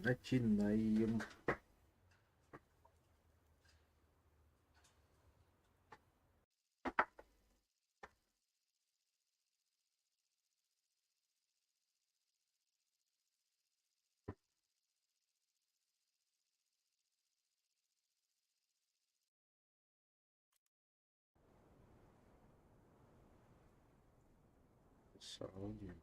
Начинаем. С аудио.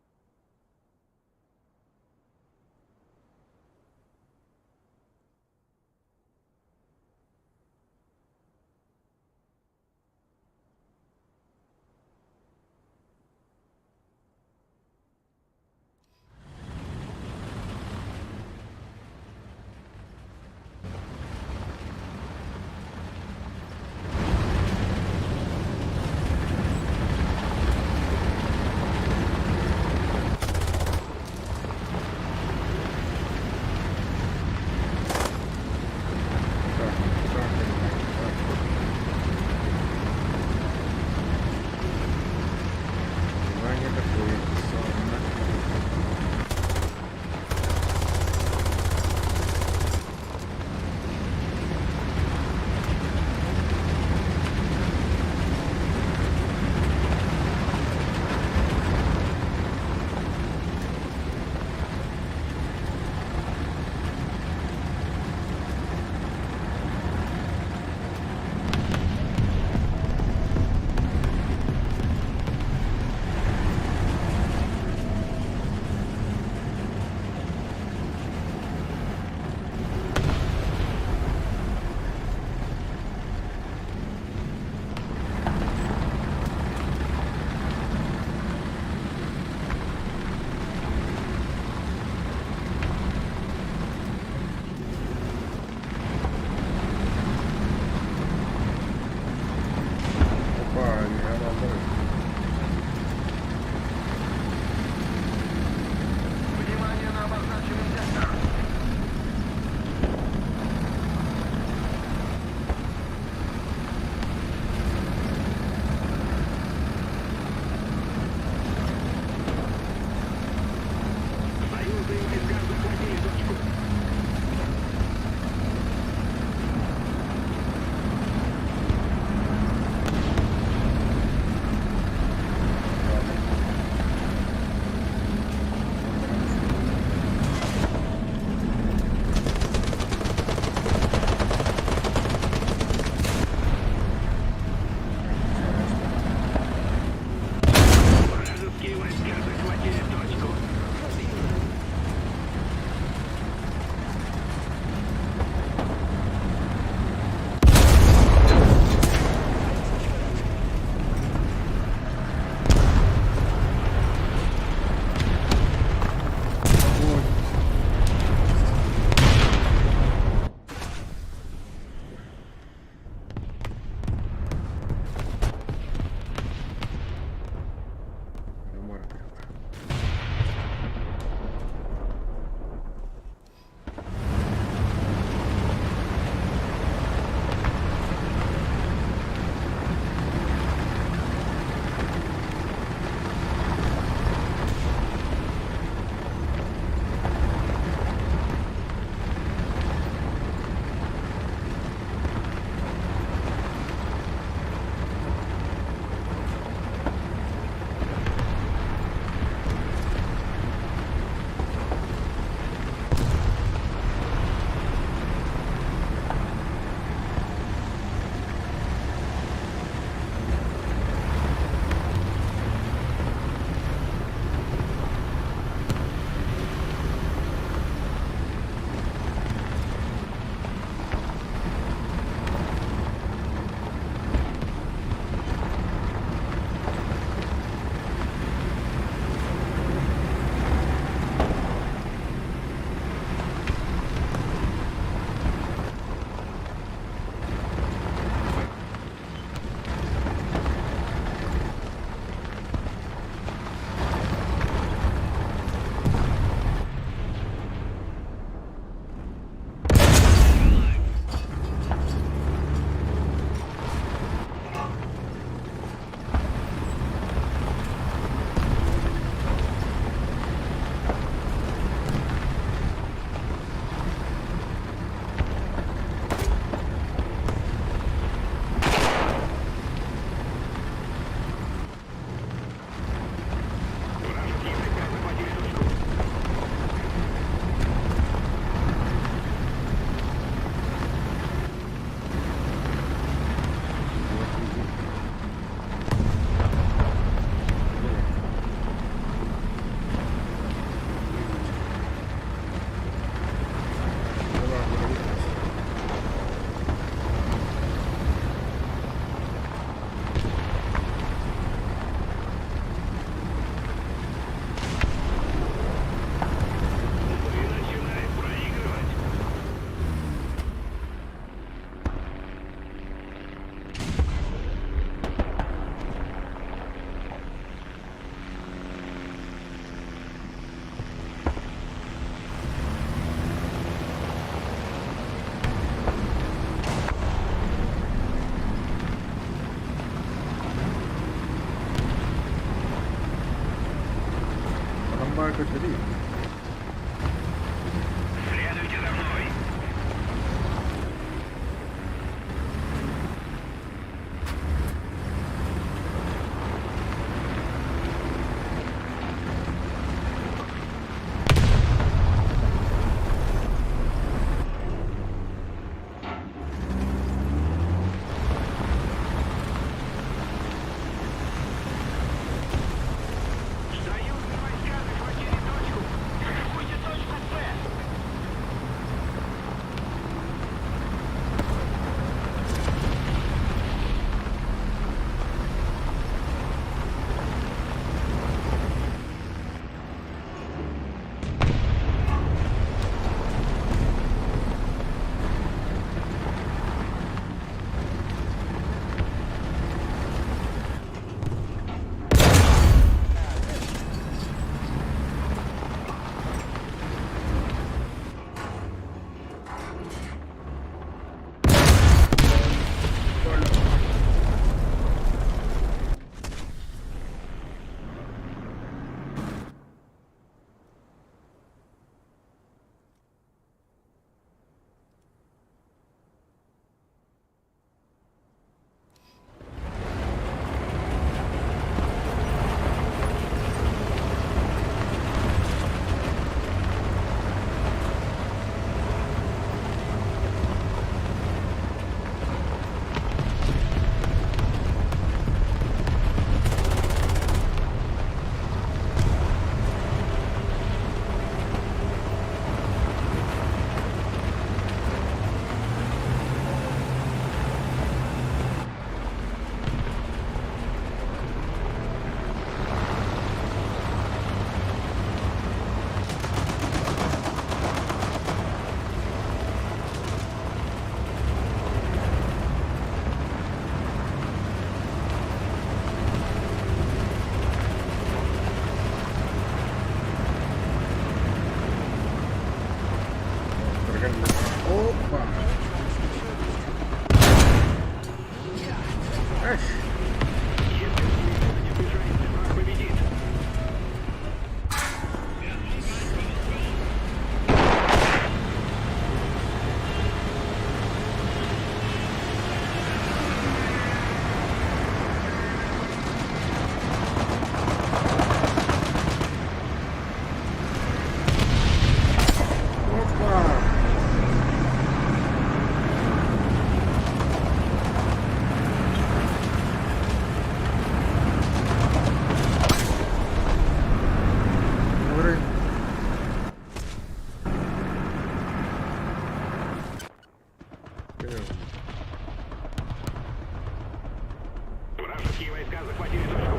Вражеские войска захватили точку.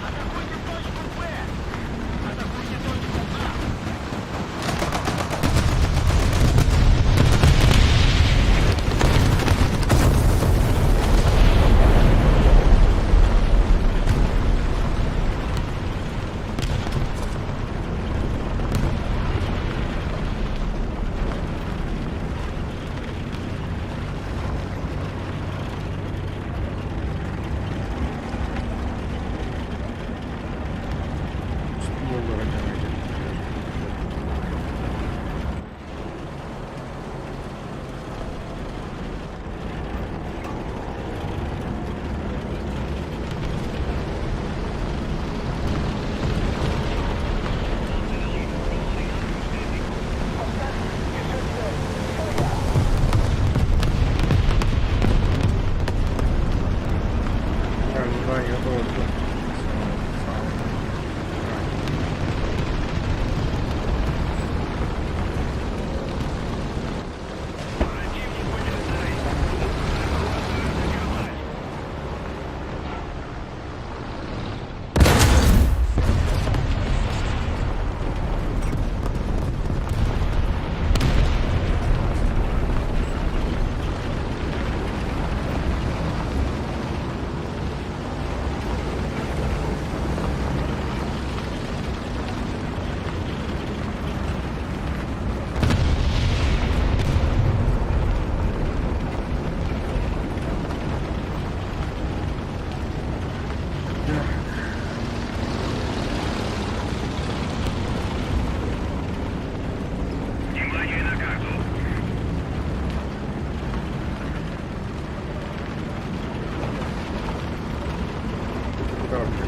Атакуйте точку Б! Атакуйте точку А!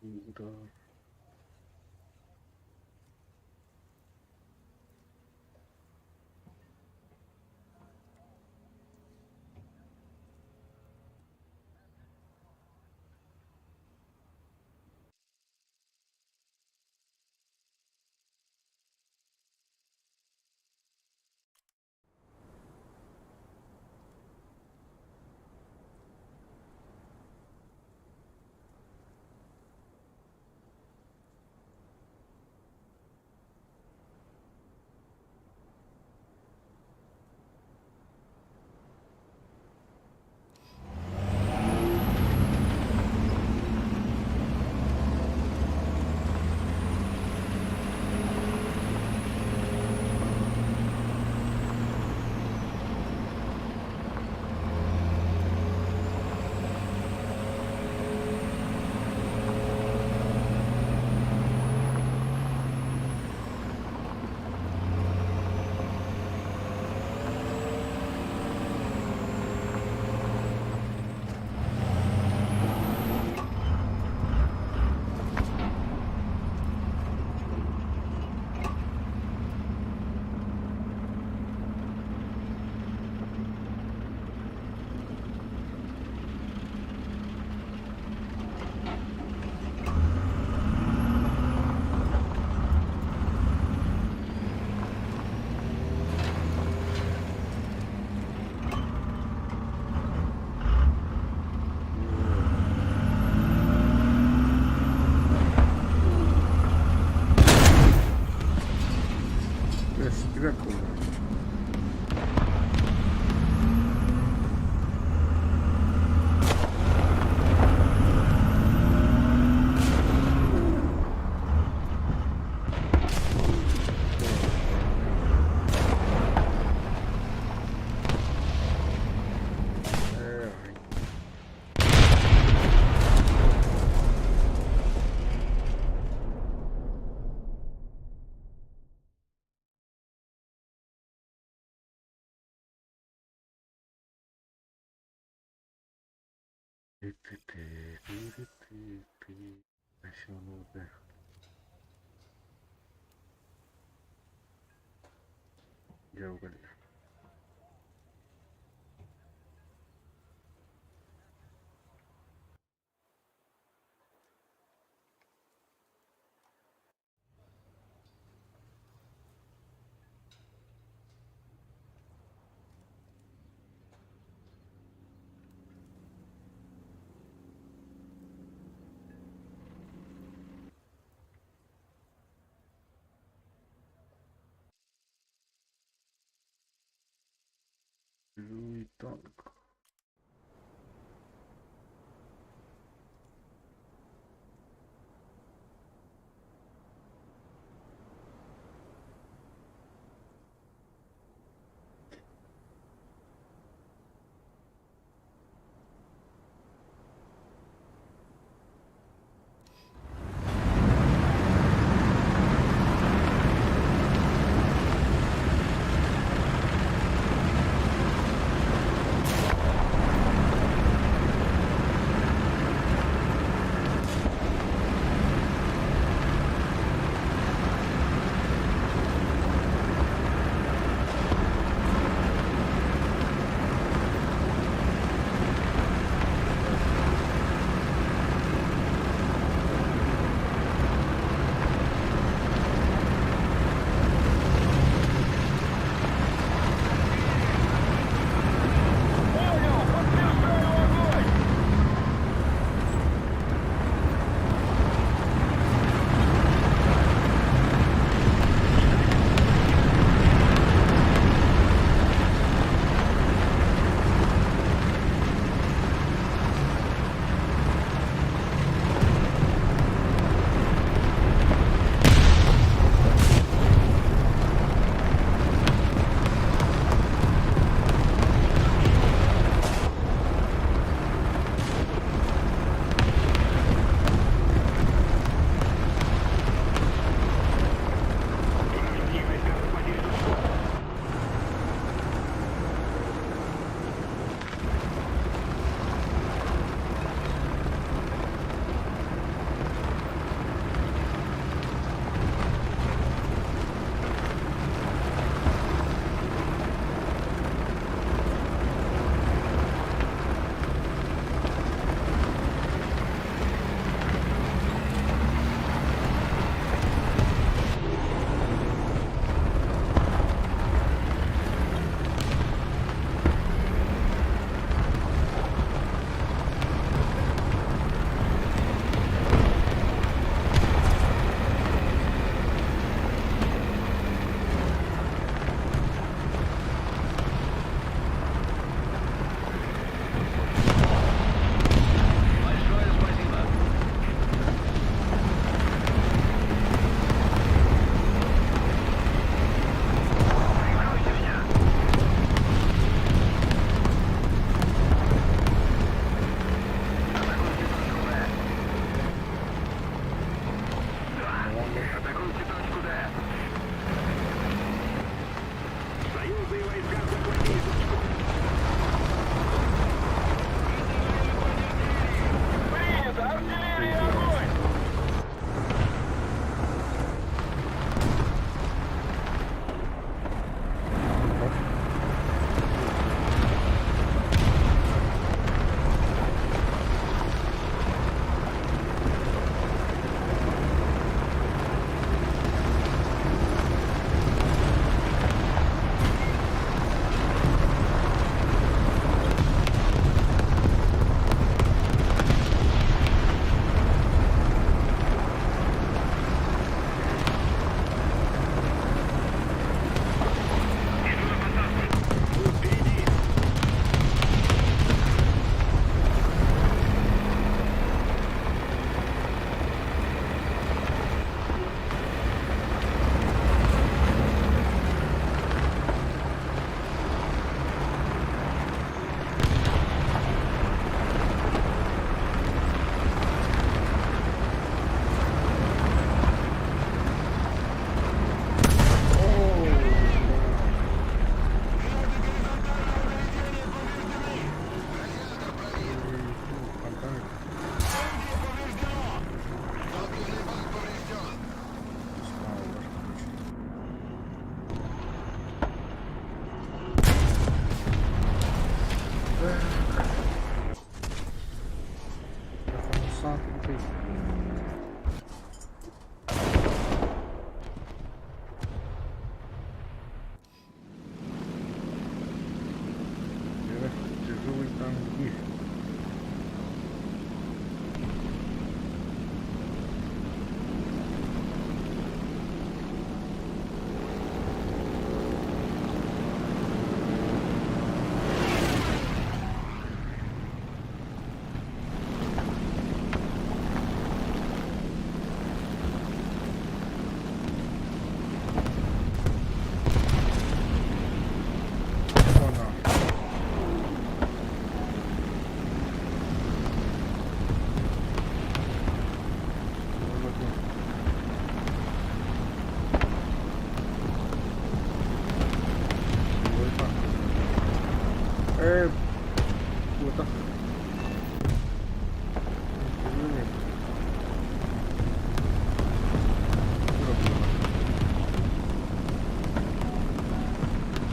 Да. Espírate. Esse é o nome. जाओ कर Louis Tank. десантники. Тяжелый танк их. Опа-на. Вот он. Живой танк. Куда? Тяжелее.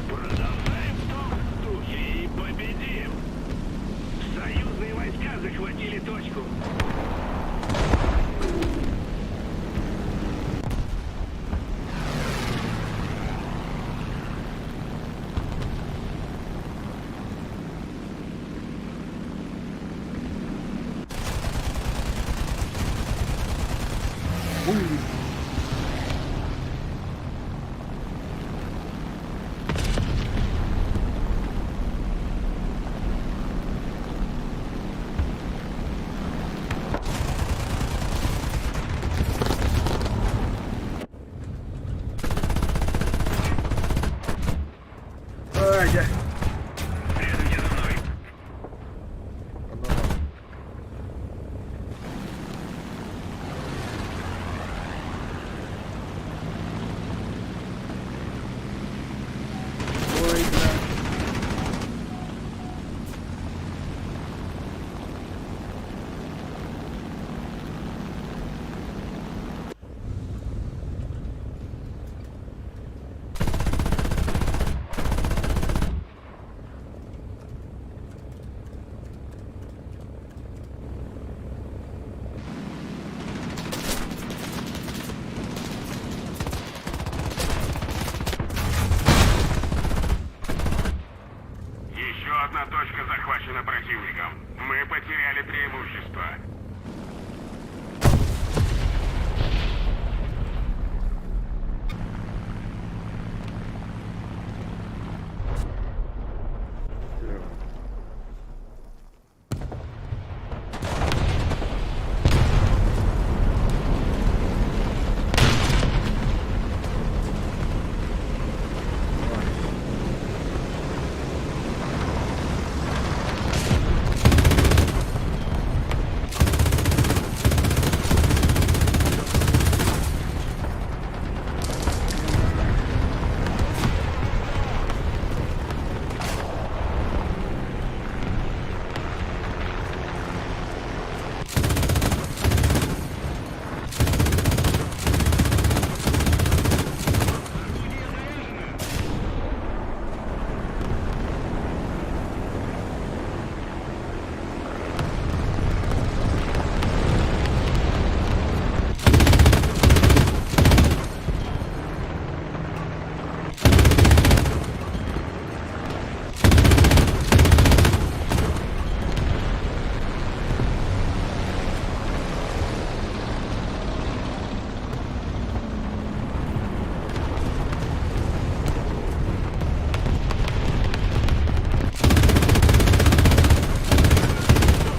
Продолжаем в том духе и победим! Союзные войска захватили точку. Ой. Ай, я. Следуйте за мной. Одного. Ой, бля. Еще одна точка захвачена противником. Мы потеряли преимущество. Слева.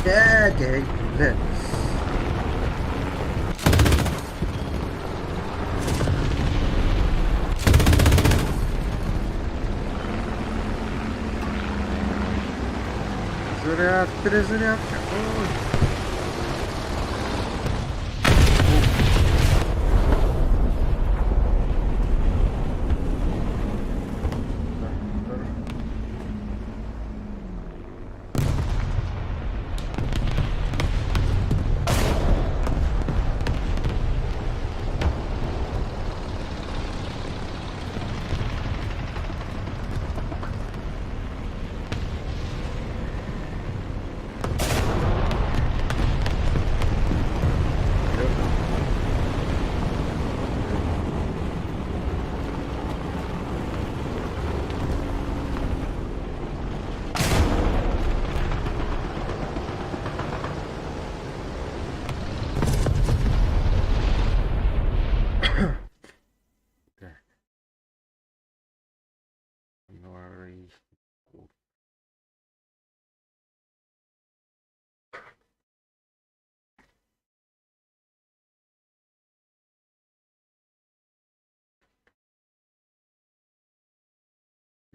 Дядя, бля. Заряд, перезарядка. Ой.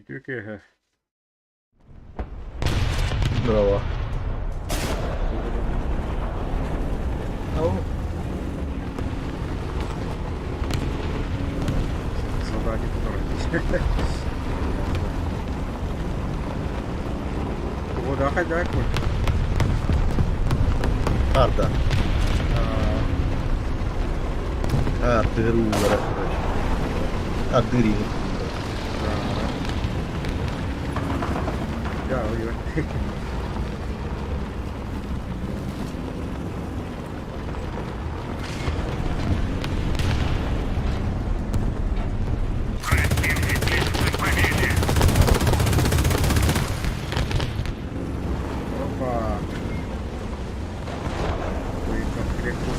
Тюки. Браво. Солдатик поторопись. Вода хозяйку. Арда. Артилеру зараз, коротше. Артилерію. Дякую. Противник близится к победе. Опа. Выехал крепко.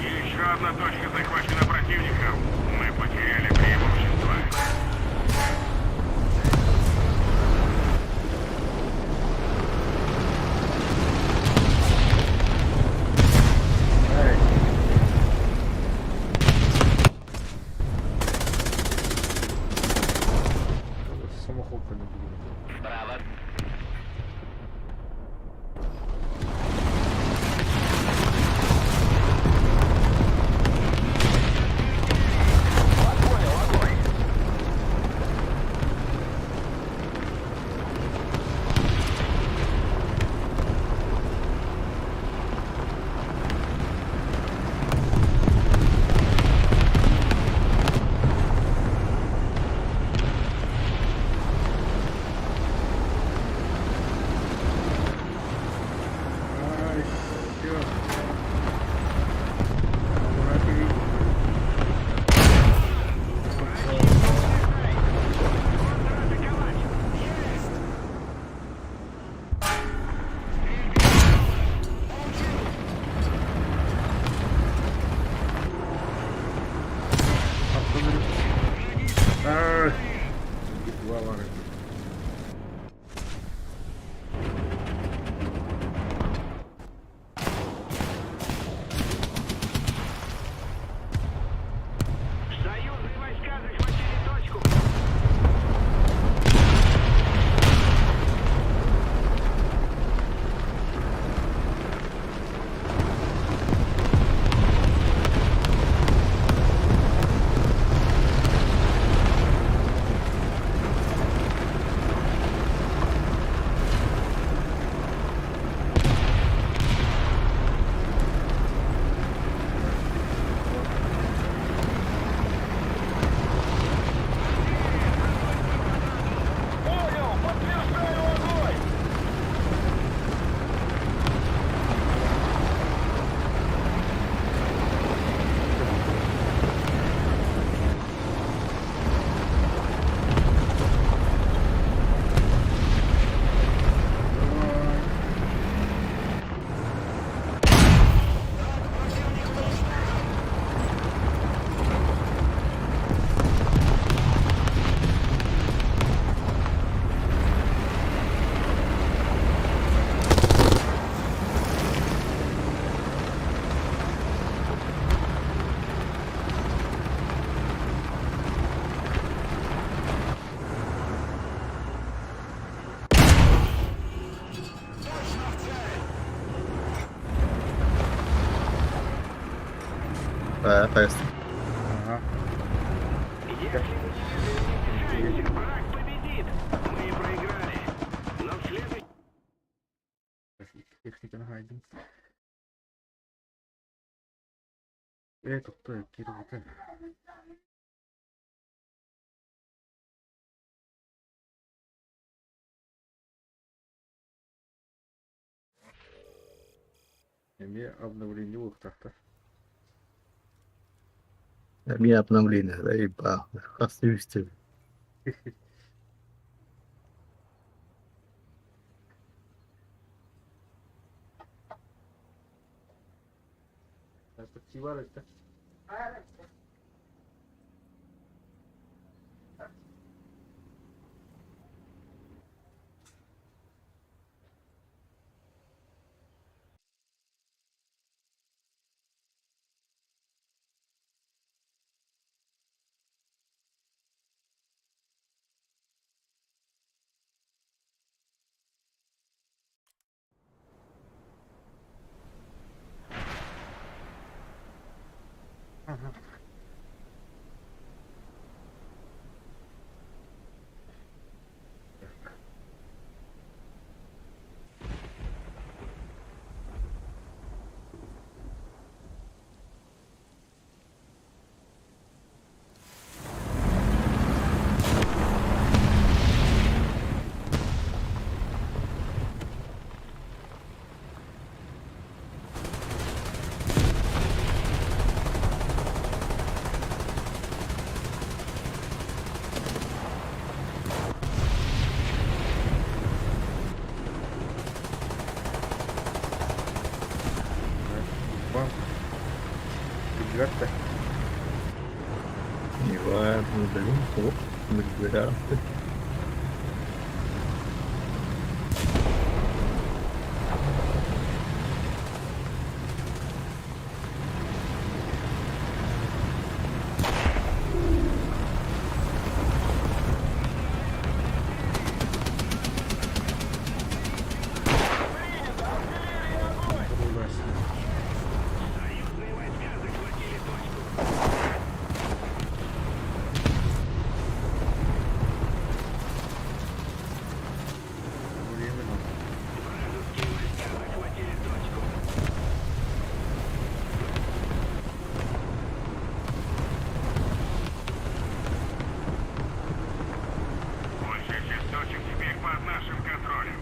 Еще одна точка захвачена противником. Мы потеряли преимущество. Эй. Самохопка не буде. Справа. А, еще. Аккуратней. Автомобиль. А, едва варит. Союзные войска захватили точку. Понял, подтверждаю огонь. Фест. Ага. Если вы не движетесь, враг победит. Мы проиграли. Но в следующий... Техника нагайден. Тобто, керувати. Мне обновление в так-то. Мне обновление, да, ебал. Остаюсь тебе. Спасибо, Рыска. Ага. Бам. Ребята. Не важно, блин, оп, нахуя. Ужасно. Союзные войска захватили точку. Временно. Вражеские войска захватили точку. Большая часть точек теперь под нашим контролем.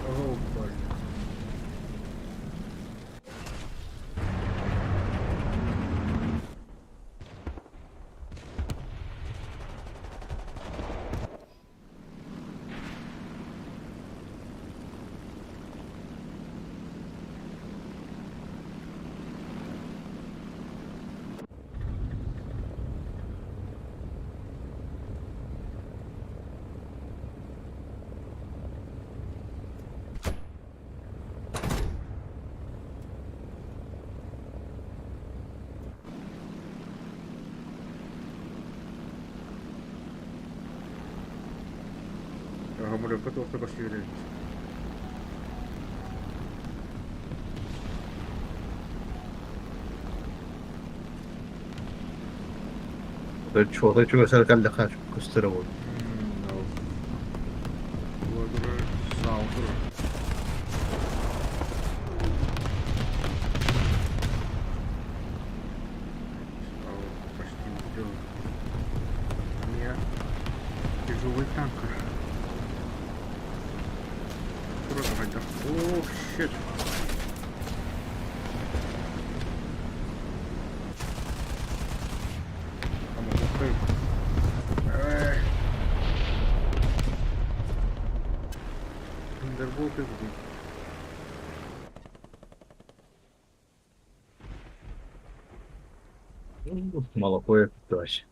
О, блин. Я говорю, готов только стрелять. Ты чего саркал дахаш, кустировал. No. Ладно, саундер. Почти убил. У меня тяжелый танкер. Просто хотя. О, щит. Там пустой. Thunderbolt is good. Молоко як краще.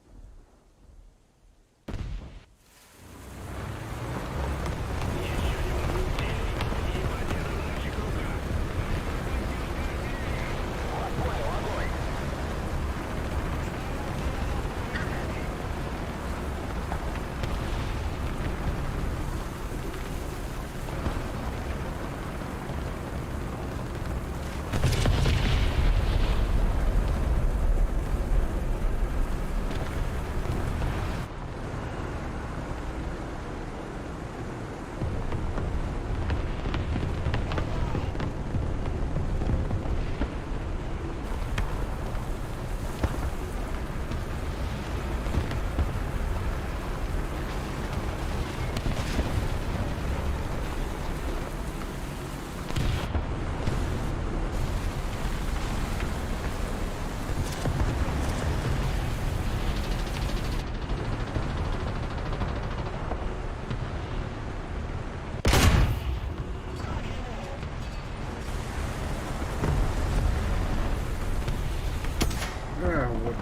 Вот.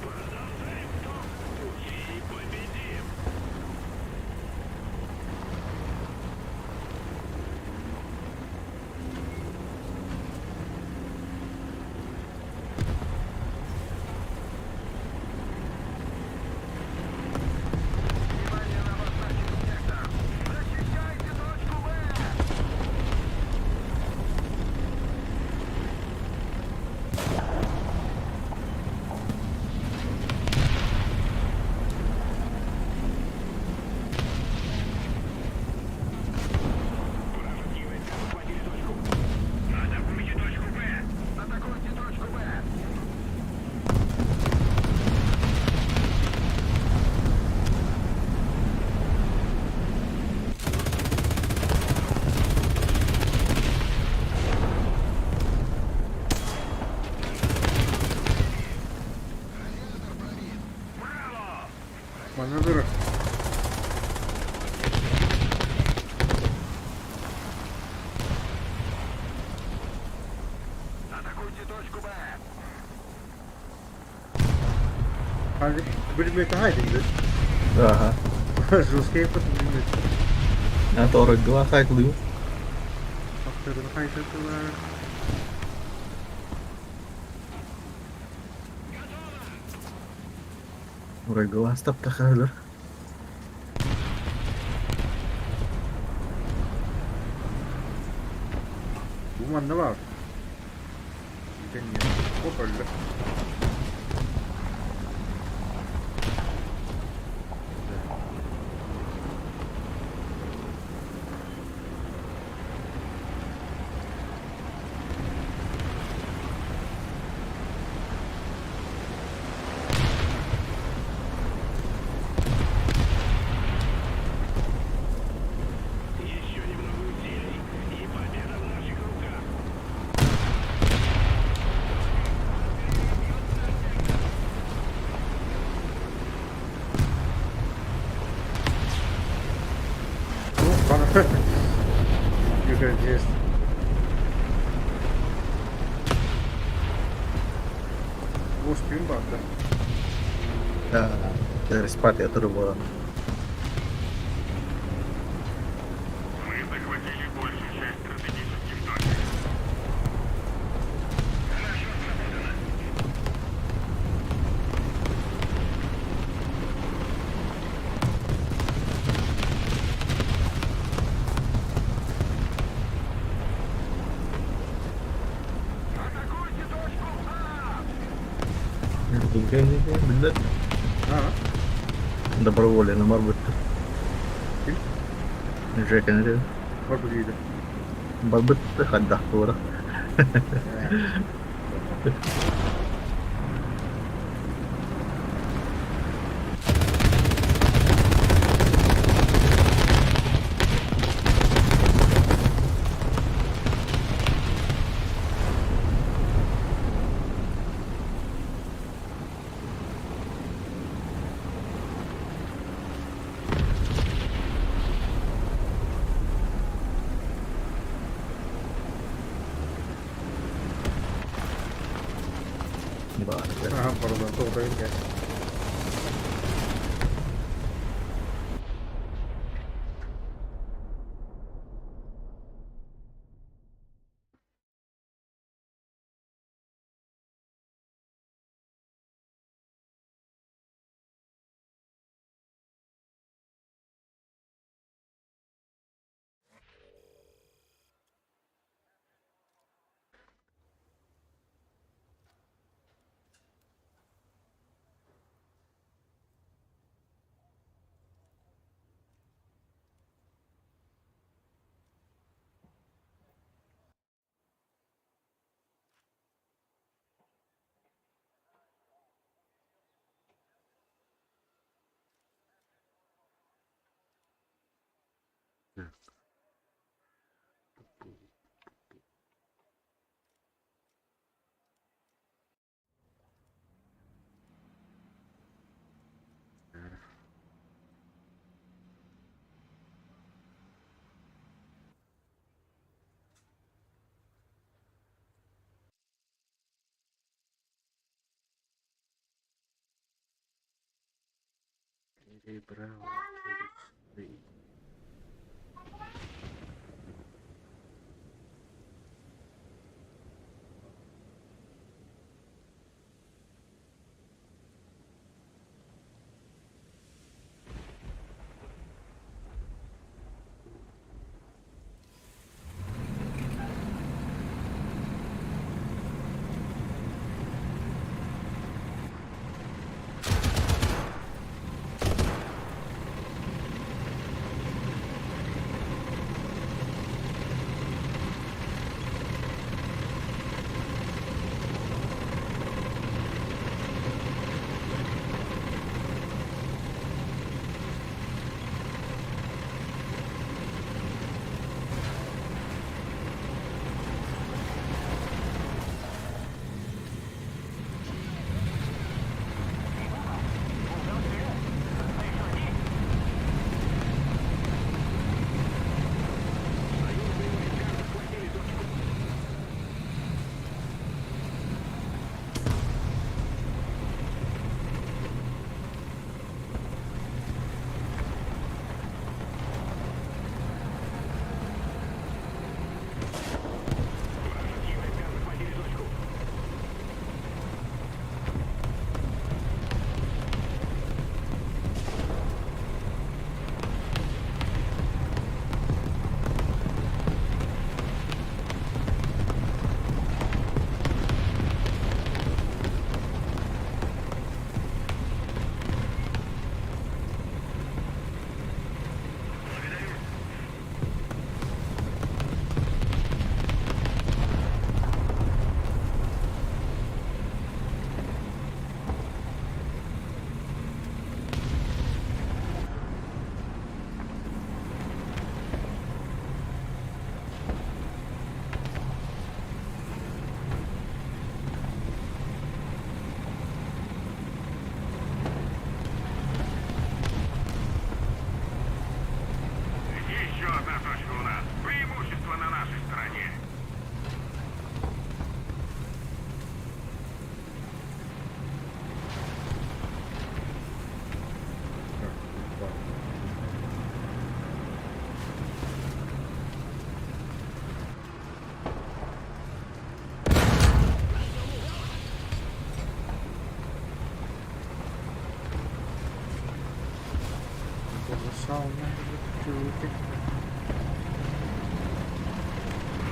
Продолжаем в том духе и победим. Внимание на обозначенный сектор. Защищайте точку Б. Вражеские войска захватили точку. Атакуйте точку Б. Атакуйте точку Б. Браво! Маневр. Атакуйте точку Б. Hadi bilmeye haydi gidelim. Ага. Жорсткий потрібно. А 42 хай клив. Автору хай це. Урегла стапта хайлер. Думан ne var? Deniyor. Hop öldü. Еще немного усилий, и победа в наших руках. Ну, bana göreceğiz. Успеем банда. Да, респати я турбо. Мы захватили большую часть стратегических точек. Хорошо сработано. да? Ага. Добровольно, мабуть бути. Жека не дивив. Може їде. Мабуть, хадда хвора. Бачите. Ага, пардон, то він є. Браво.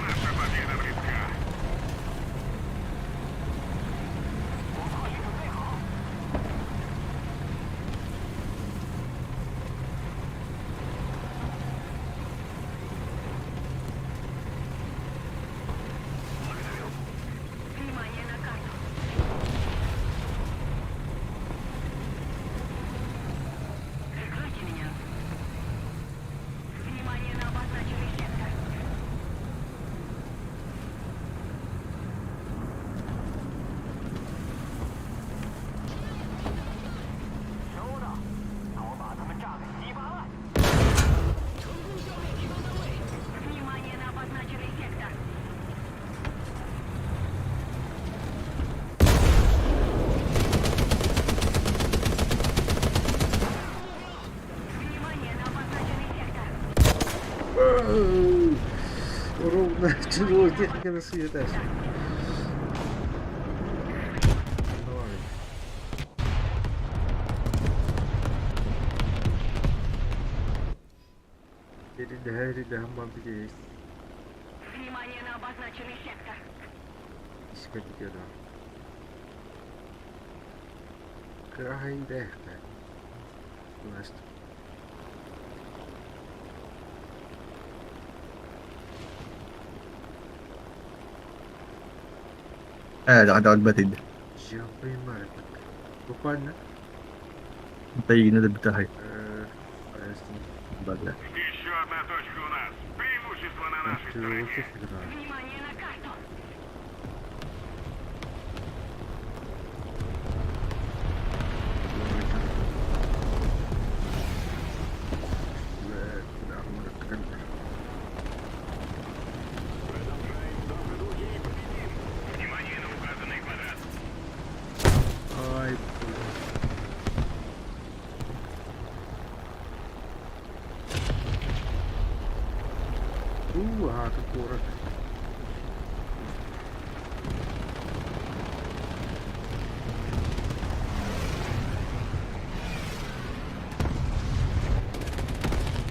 Наша победа близка. Ровно чого техніка не сує теж. Ну ладно. Геррида, гамбампики есть. Внимание на обозначенный сектор. Искать да. Кайде. Настя. Nakatawag batid. Siya pa yung maripag. Bukwan na. Tayo na dabitahay. Ayos na. Baga. Еще одна точка у нас. Преимущество на нашей Чого стороне. це сигнал? Внимание на карту. Внимание на указанный квадрат. Ай, ага, тут город.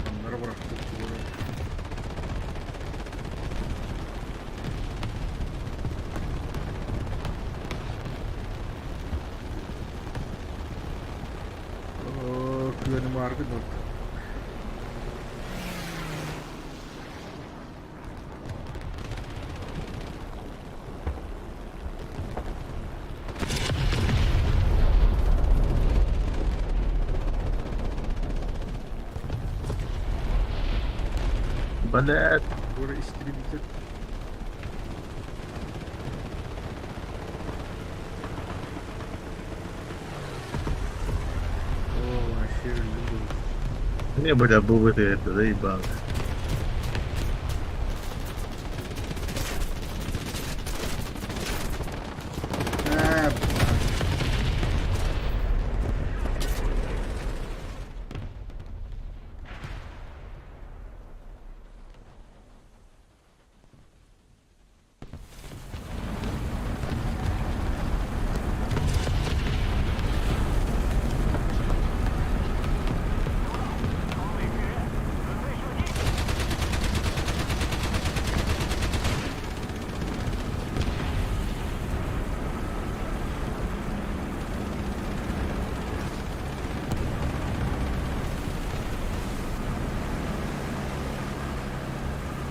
Там на роврах тут город. О, куди нема арбіту. Balat! Город истребитель. О, вообще люблю. Hindi ba nabubuti ito? Iba. А,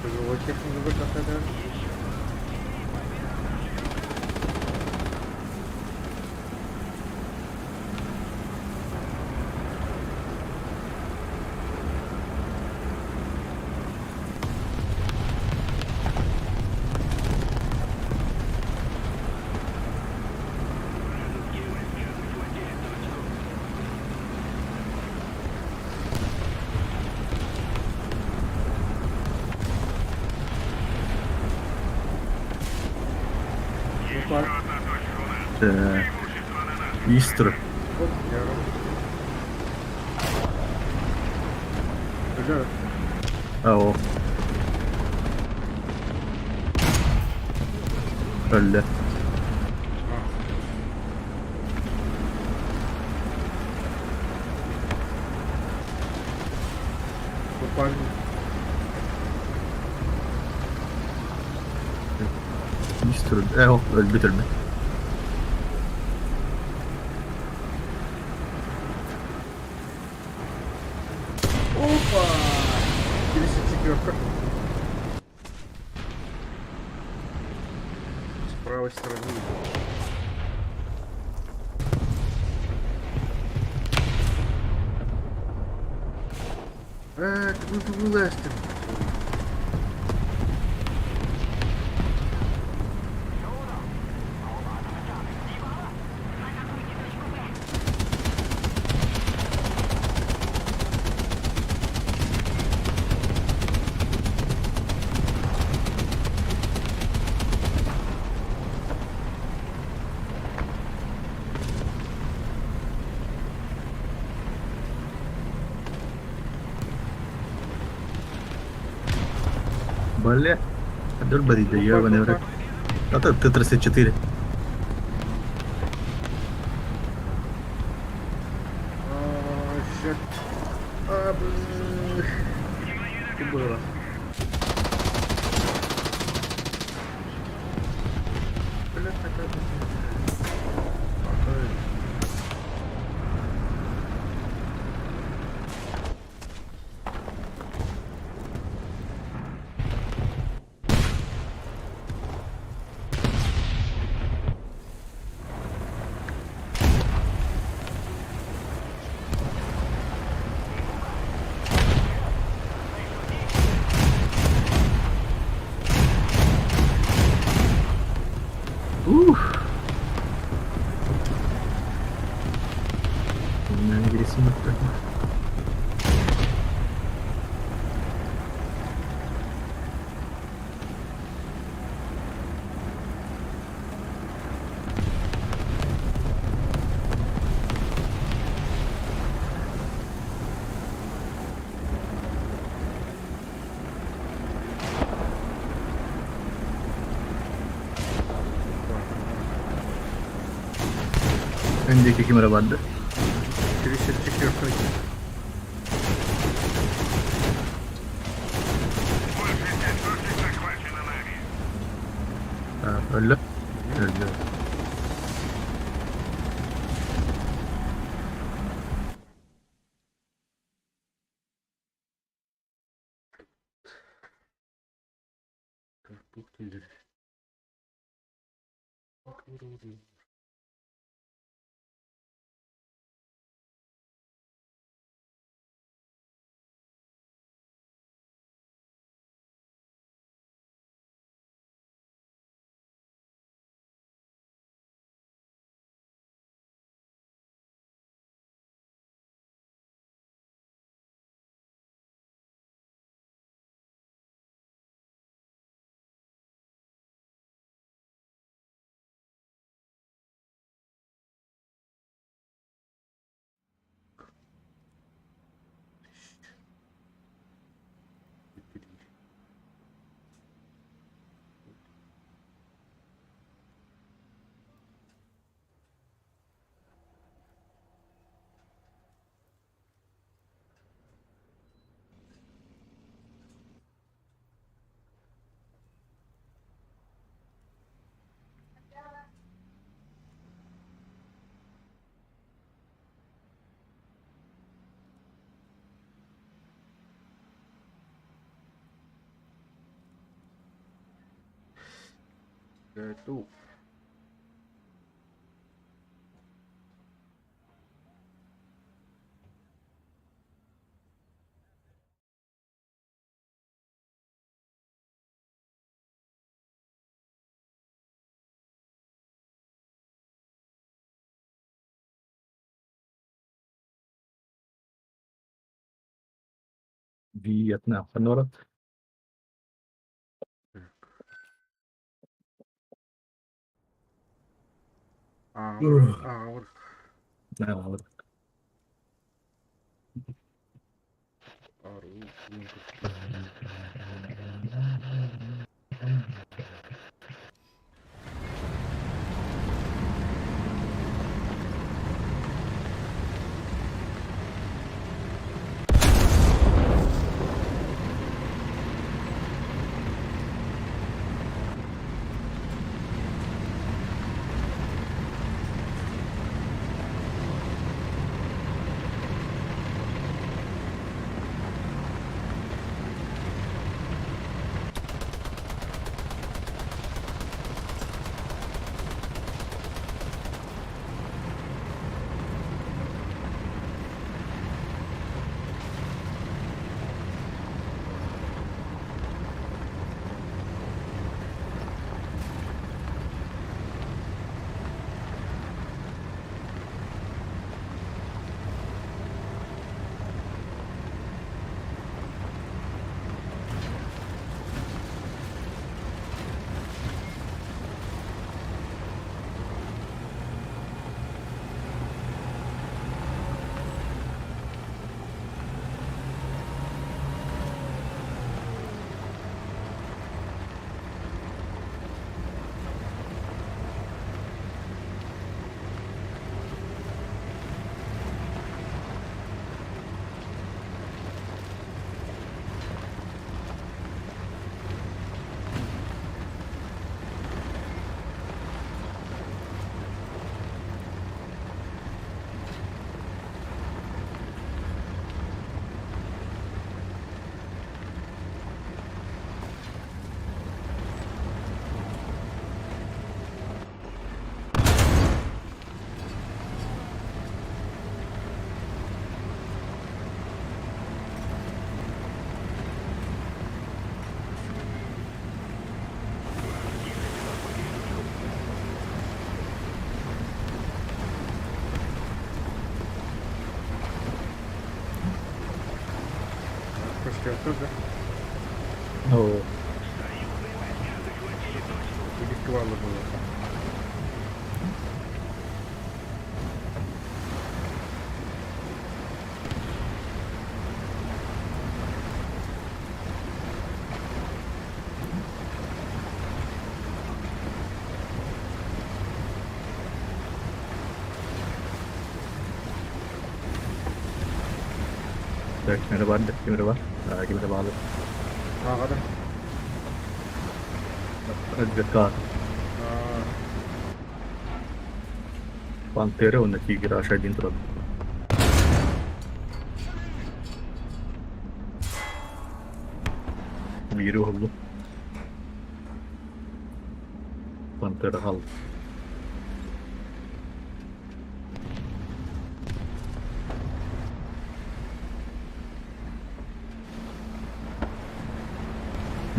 тяжело технику выкатали. Вражеские войска захватили точку. Еще Опа. одна точка у нас. Sa Преимущество на нашей Istro. Вот, я рад. Бля, Oo. Wala. попали. Istro. Eho, bitter. Опа! 54-ка. С правой стороны. Как вы вылазьте? Атакуйте точку Б. Бля. Дольбари, да ебаный в рот. А то Т-34. Щет. Что было? Бля, такая. Ух. У меня агрессивно прыгнул. Öndeki kim arabandı? 34. Ваша часть тоже захвачена нами. Ha, öldü. Öldü. Как будто как вроде. Готов. Вьетнам. Фанорат. Аур. Да, вот. Аур. Почти да? Oo. Ритуалы было. Tak, gimana Bang? Gimana Bang? Gimana Bang? Ha kadar. Dekat Pantera onda Tigre aşağı din turun. Biri oldu. Pantera hal.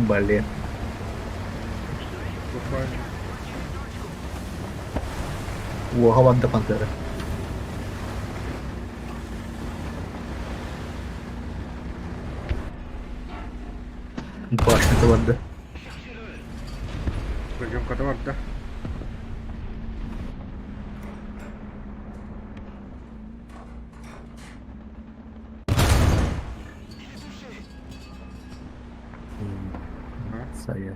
Блин. Буквально. Во, havanda Pantera. Башня havanda. Пойдем когда var da. Saya.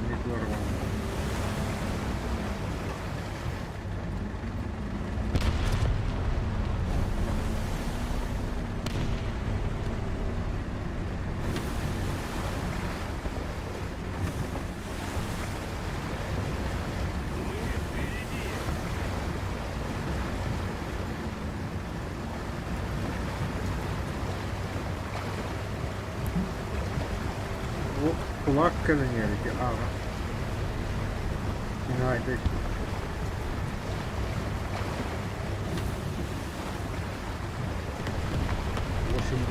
Не здорово. Bu kulak kılınıyor ki abi. Günaydın.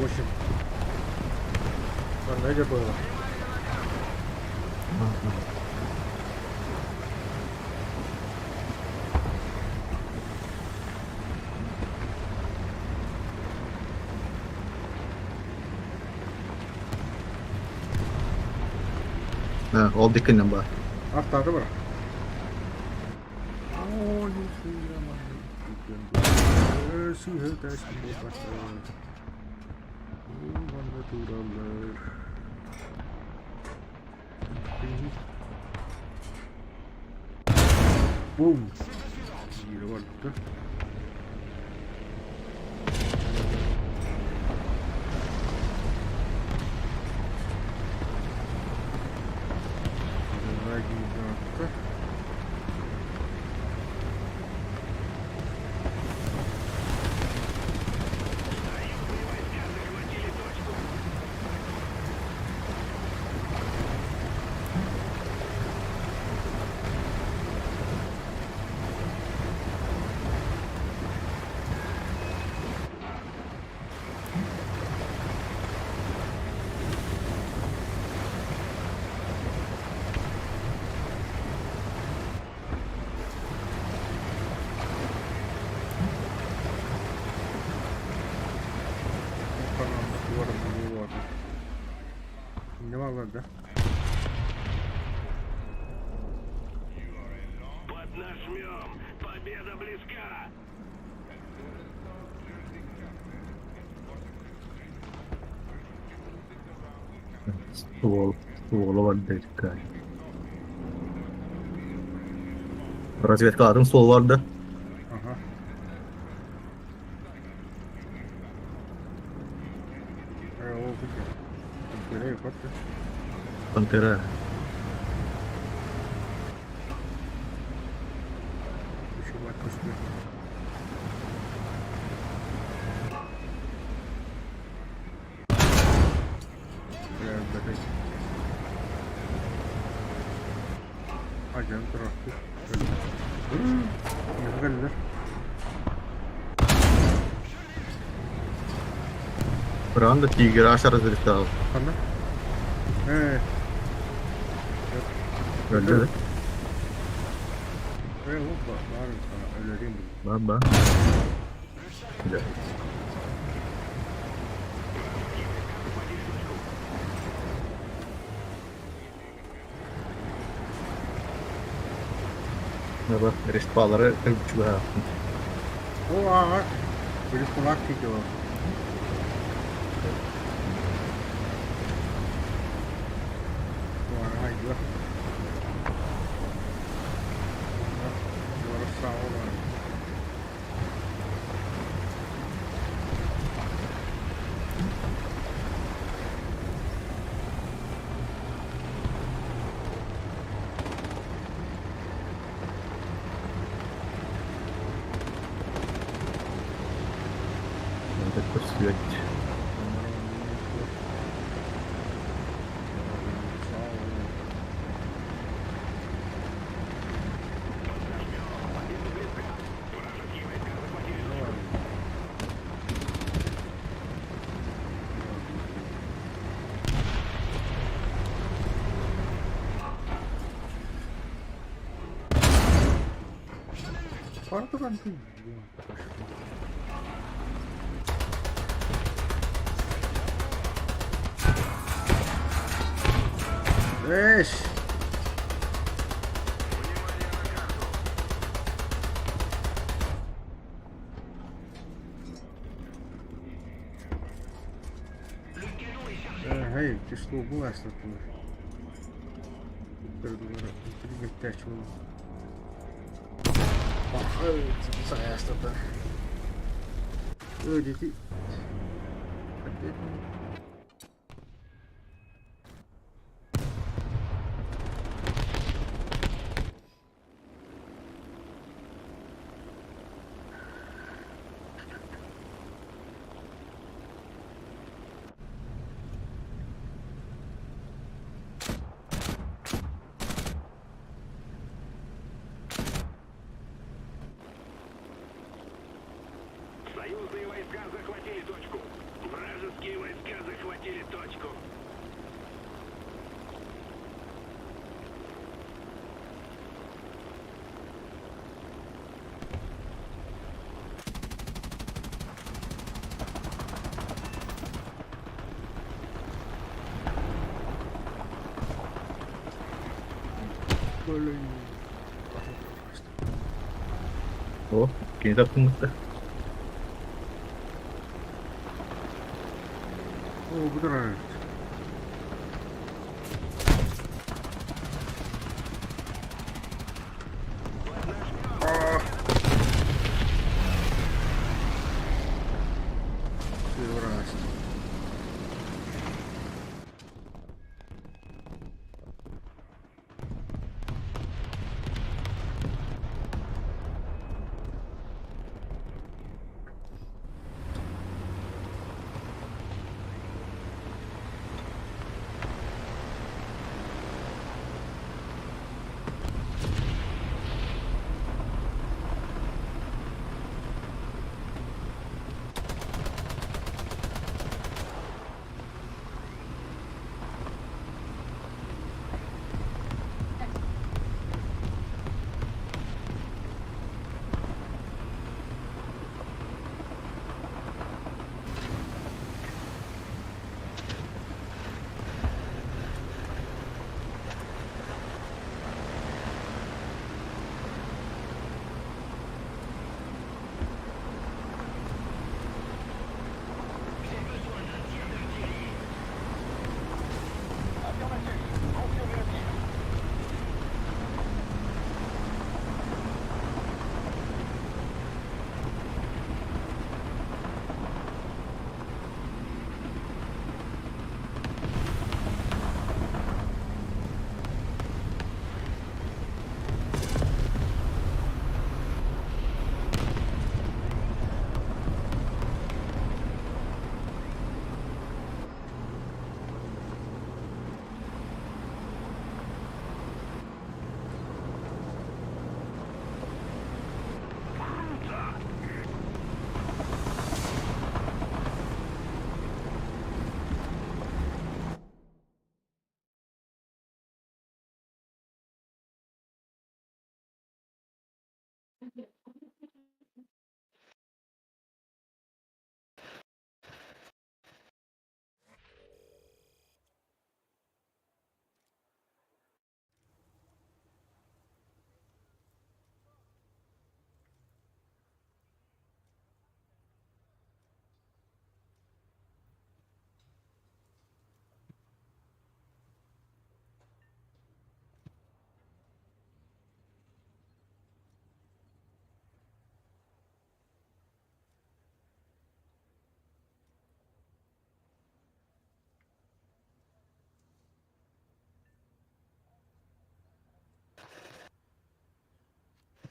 Boşum. Lan nece böyle? Ha, oldu dikkatle bak. Atladı bırak. Su hötäs mukasta. Vanha turallar. Boom. Yürü vardı. Ne var orada? Поднажмем! Победа близка! Sola vardı dikkat. Разведка adım sol vardı. Aha. Oldu ki. Nereye kapattı? Pantera. Şu bak kuştu. Bebek. Ajan bıraktı. Ne geldiler? Buranın da Tigre aşağı разведка aldı. Kanka. He. Öldü. Opa, claro, olharinho. Baba. Tidak. Apa? Respawnnya juga. Wah, eles colocar aqui, ó. Agora, aí, ó. Agora salva. Ada pursuit. Fora do canto. Eish! Hey, desligou essa porra. Perdoa, infelizmente essa esta, tá? Eu disse. Союзные войска захватили точку. Вражеские войска захватили точку. Oh, kita punta. Oh, beneran. Ah. Seguras.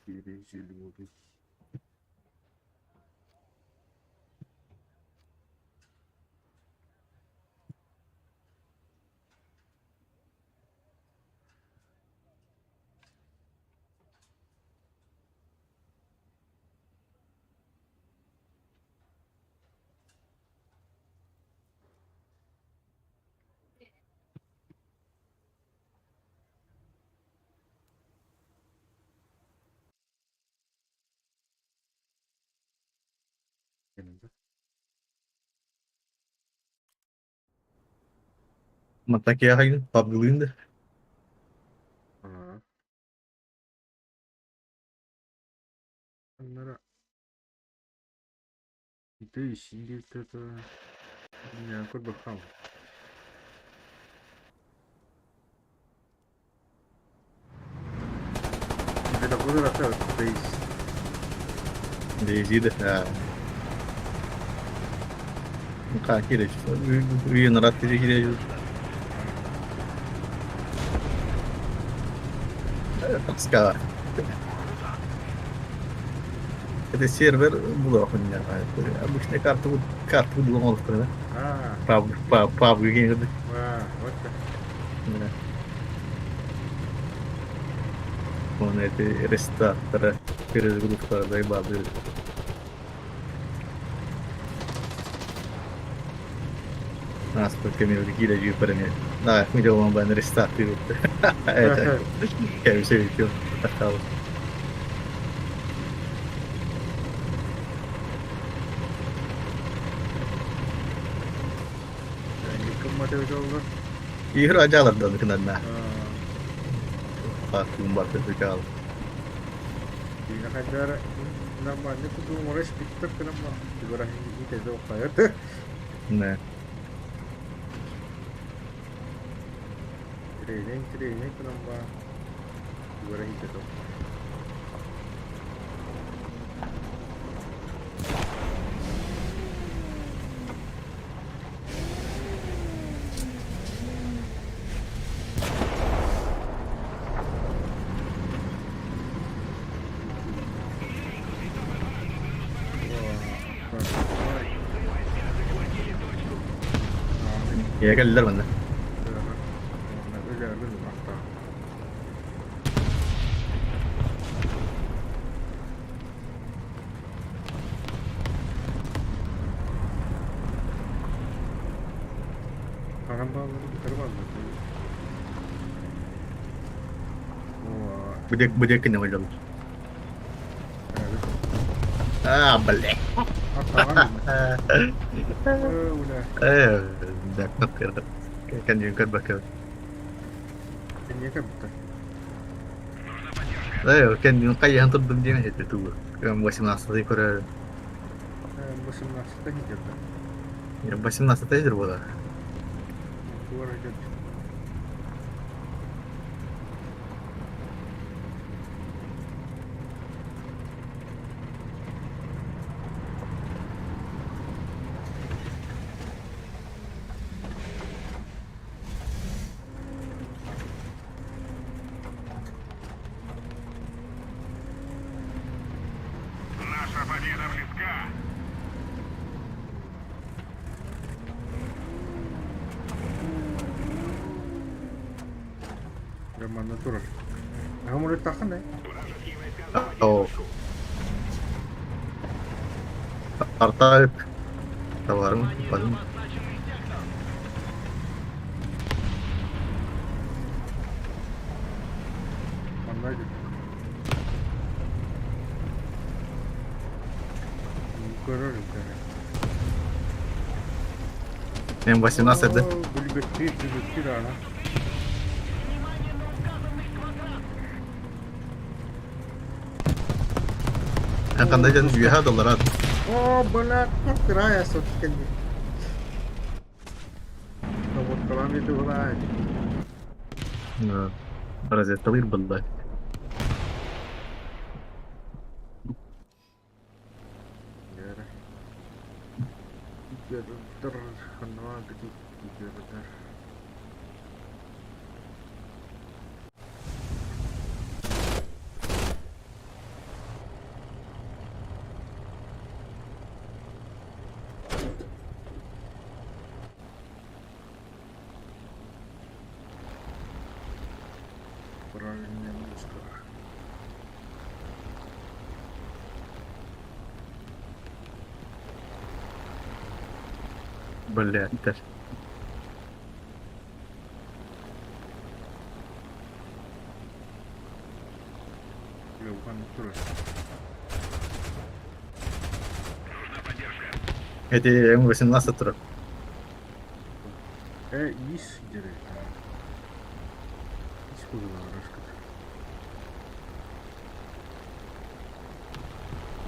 Dereceli oldu. Yanında. Mataki ya hayır. PUBG'lıyım da. Aa. Onlara değiş İngiltere'de bilmeyen kur bakalım. Bir de bu da atar değiş. Değişiydi. Ha. Kaki de şu. Uyuyor rahat bir şekilde yaşıyor. Paska. Это сервер блок у меня. Обычная карта выдумал, да? Aa. PUBG game. Vaa. Bak da. Он это рестартера перезагрузка заебал. Сколько минут гиля para mim. Ah, me deu uma banner restart. É, quero ser que eu acabo. Yıkılma devre oldu. Hero aja lah dalam kenana. Aa. Aku membaca sekali. Di nakadara. Namanya kudu ngores pikir kenapa. Dibarang ini kayak kayak. Nah, Training kenapa. Dibarang itu. ya kan lelar mana? Bejek kena macam. Ah, balik. Dah nakal. Kan juga bakal. Ini kan betul. Kan yung kaya hantar dun din itu tuh. Kan masih nasa di Korea. Musim nasi teh gitu. Ya masih nasa tayo bola. Keluar aja. Наша победа близка. Zaman natural. Kamu udah tahan ya? Oh. Arta tawaran paling Mana aja. ролика. М18, да? Были да, ага. Внимание на указанный квадрат! Kan kan jihad Allah rad. Oh, benar. Kira ya, sotikan ni. Robot kolam itu lah. رز التغيير بالله. Ya, tiga terkenal gitu, tiga benar. Правильная музыка. Блядь, это ж. Я ухожу тоже. Нужна поддержка. Эти М18 турок. Is jadi. Is kudu harus.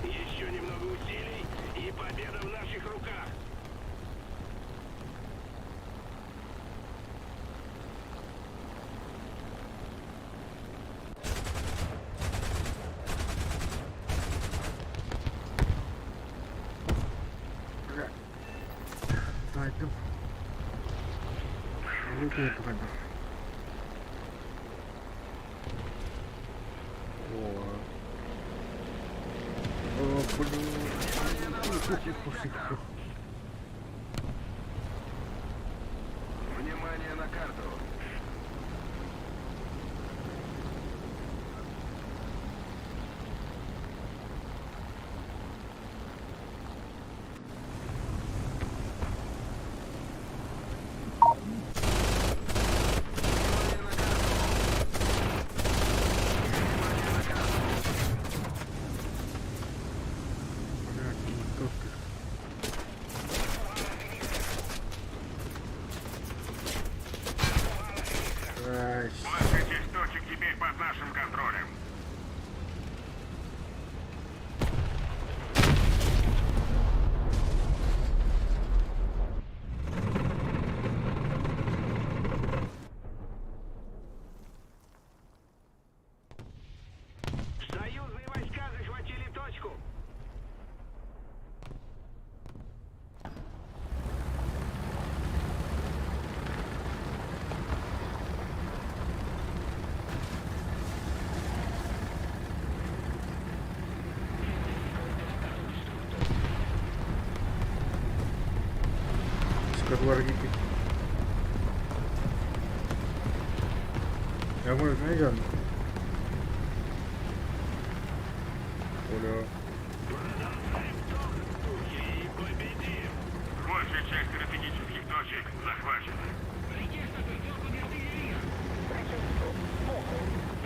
Еще немного усилий, и победа в наших руках. Nah itu. Itu kan. Oh. Oh, penuh. Внимание на карту. Больше этих точек теперь под нашим контролем. Союзные войска захватили точку. Keluar gitu. Ya mau aja. Udah. И победим. Большая часть стратегических точек захвачена.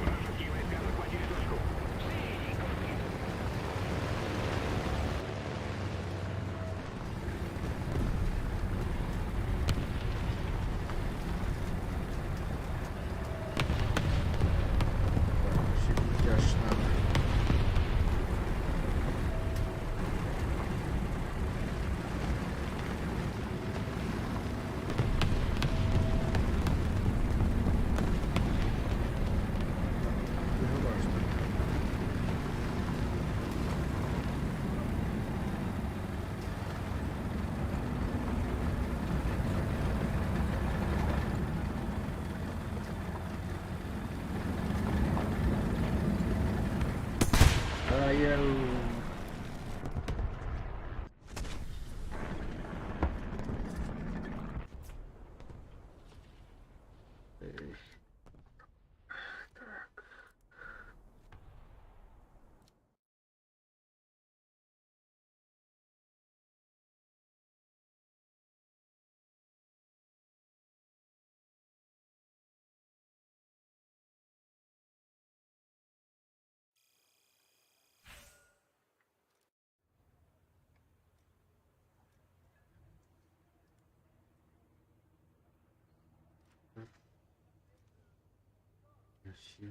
Вражеские войска захватили точку. Ясно. Ayo. ya.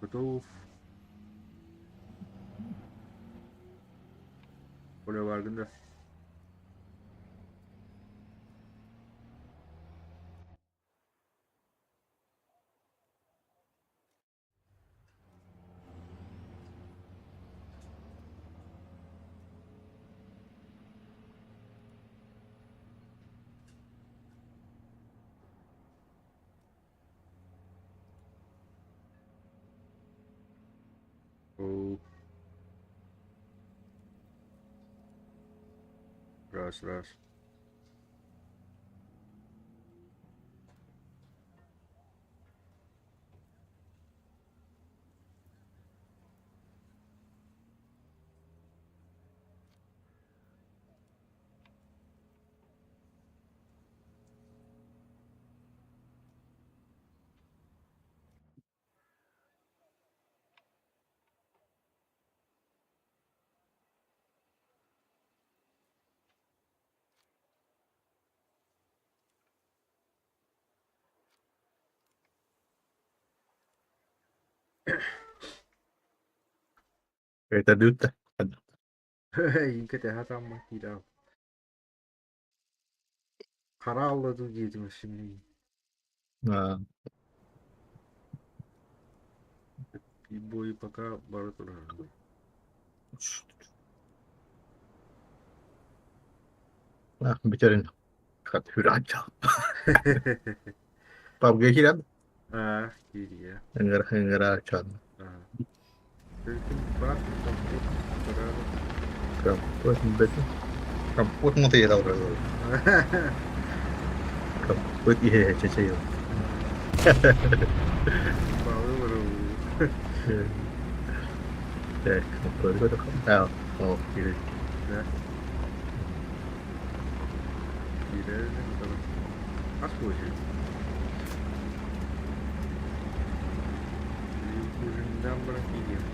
Betul. Oraya vardığında. Oh. Ras. Kereta dulu dah. İnke de hatam değil abi. Kara avladı girdim şimdi. Nah, İbo ipaka baru turun. nah bicarain kat huraca. PUBG hilang, Ah, gini ya. enggak acan. Ah. Mungkin berat untuk saudara. Kampus betul. Kampus mau tidak tahu dulu. Kampus iya caca yo. Baru. Ya, kampus itu kan tahu. Oh, gitu. Ya. Gila kan kalau pas sih. Yüzünden bırakayım.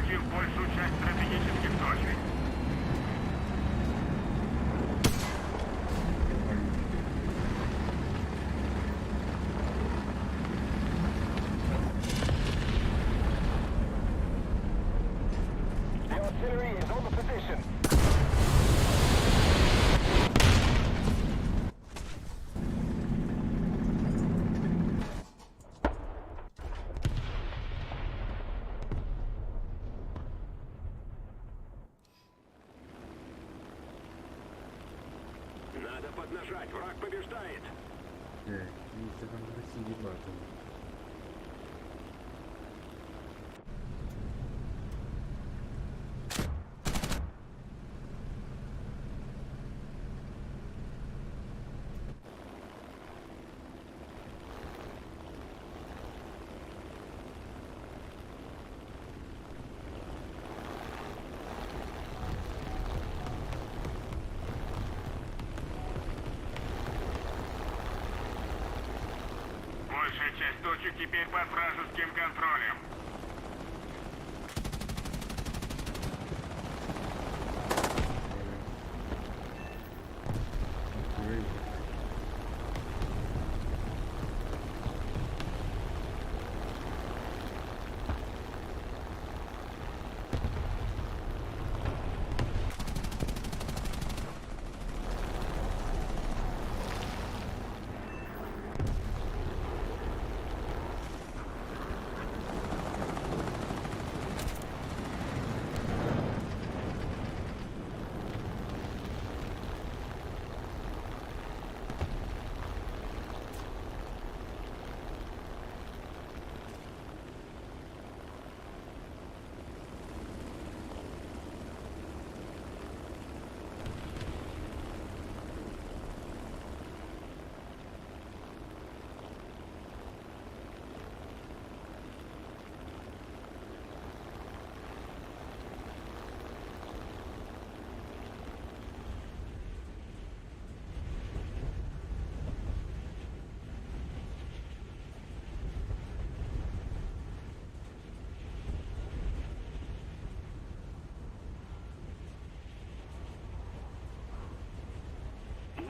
захватив большую часть стратегических точек. The artillery is on the position. Надо поднажать, враг побеждает. Видите, там красивый батон. Большая часть точек теперь под вражеским контролем.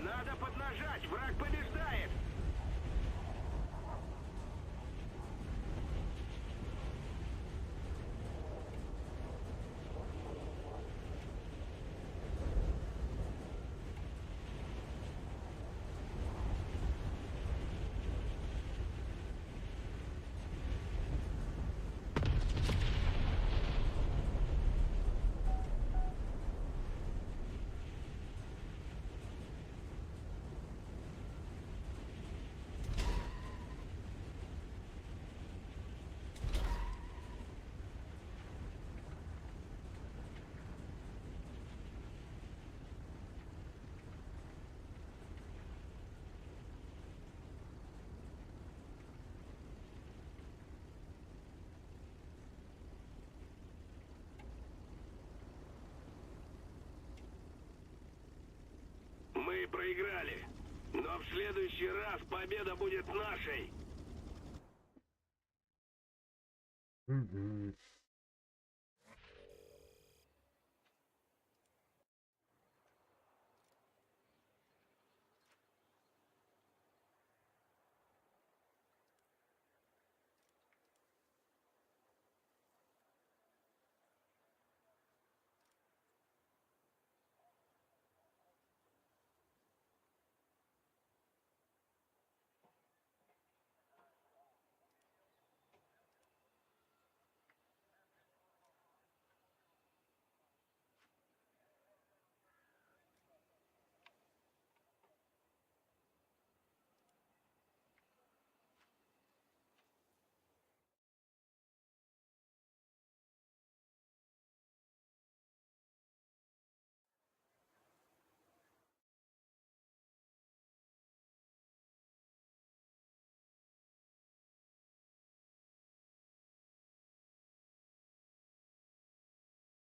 Надо поднажать, враг побеждает. Мы проиграли, но в следующий раз победа будет нашей. Мгм.